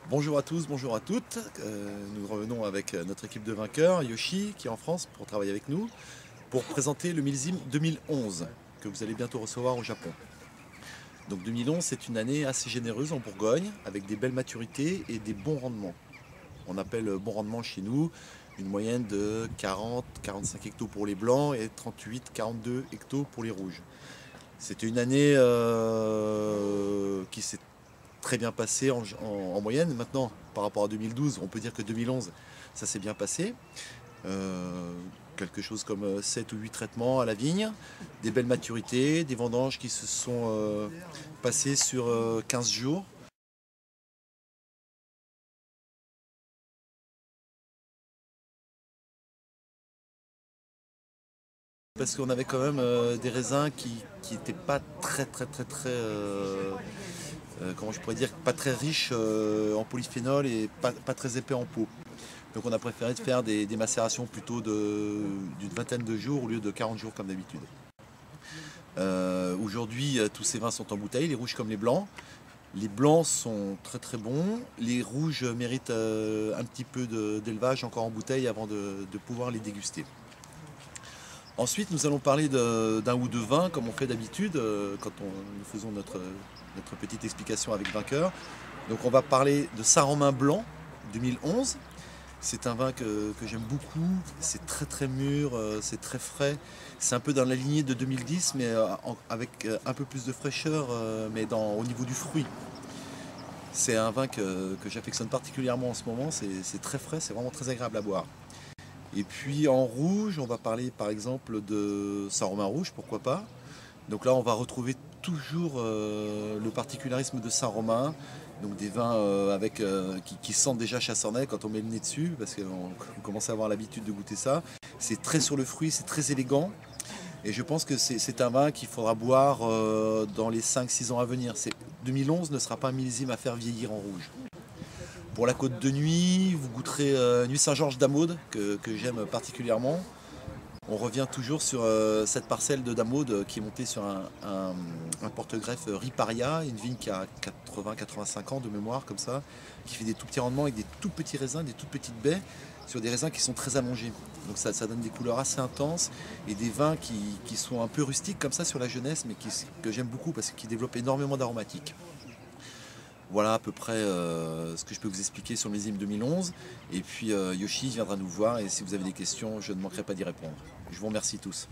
Bonjour à tous, bonjour à toutes. Nous revenons avec notre équipe de vainqueurs, Yoshi, qui est en France pour travailler avec nous, pour présenter le millésime 2011, que vous allez bientôt recevoir au Japon. Donc 2011, c'est une année assez généreuse en Bourgogne, avec des belles maturités et des bons rendements. On appelle bon rendement chez nous une moyenne de 40-45 hectos pour les blancs et 38-42 hectos pour les rouges. C'était une année qui s'est très bien passé en moyenne. Maintenant, par rapport à 2012, on peut dire que 2011, ça s'est bien passé. Euh, Quelque chose comme 7 ou 8 traitements à la vigne, des belles maturités, des vendanges qui se sont passées sur 15 jours. Parce qu'on avait quand même des raisins qui n'étaient pas comment je pourrais dire, pas très riches en polyphénol et pas très épais en peau. Donc on a préféré faire des macérations plutôt d'une vingtaine de jours au lieu de 40 jours comme d'habitude. Aujourd'hui, tous ces vins sont en bouteille, les rouges comme les blancs. Les blancs sont très très bons. Les rouges méritent un petit peu d'élevage encore en bouteille avant de pouvoir les déguster. Ensuite, nous allons parler d'un ou deux vins, comme on fait d'habitude quand nous faisons notre petite explication avec vainqueur. Donc on va parler de Saint-Romain Blanc 2011. C'est un vin que j'aime beaucoup, c'est très très mûr, c'est très frais. C'est un peu dans la lignée de 2010, mais avec un peu plus de fraîcheur, mais au niveau du fruit. C'est un vin que j'affectionne particulièrement en ce moment, c'est très frais, c'est vraiment très agréable à boire. Et puis en rouge, on va parler par exemple de Saint-Romain rouge, pourquoi pas. Donc là, on va retrouver toujours le particularisme de Saint-Romain, donc des vins qui sentent déjà chassernay quand on met le nez dessus, parce qu'on commence à avoir l'habitude de goûter ça. C'est très sur le fruit, c'est très élégant, et je pense que c'est un vin qu'il faudra boire dans les 5-6 ans à venir. 2011 ne sera pas un millésime à faire vieillir en rouge. Pour la côte de nuit, vous goûterez Nuit Saint-Georges d'Amaude, que j'aime particulièrement. On revient toujours sur cette parcelle de Damaude qui est montée sur un porte-greffe Riparia, une vigne qui a 80-85 ans de mémoire comme ça, qui fait des tout petits rendements avec des tout petits raisins, des toutes petites baies, sur des raisins qui sont très allongés. Donc ça donne des couleurs assez intenses et des vins qui sont un peu rustiques comme ça sur la jeunesse, mais que j'aime beaucoup parce qu'ils développent énormément d'aromatiques. Voilà à peu près ce que je peux vous expliquer sur le millésime 2011. Et puis Yoshi viendra nous voir et si vous avez des questions, je ne manquerai pas d'y répondre. Je vous remercie tous.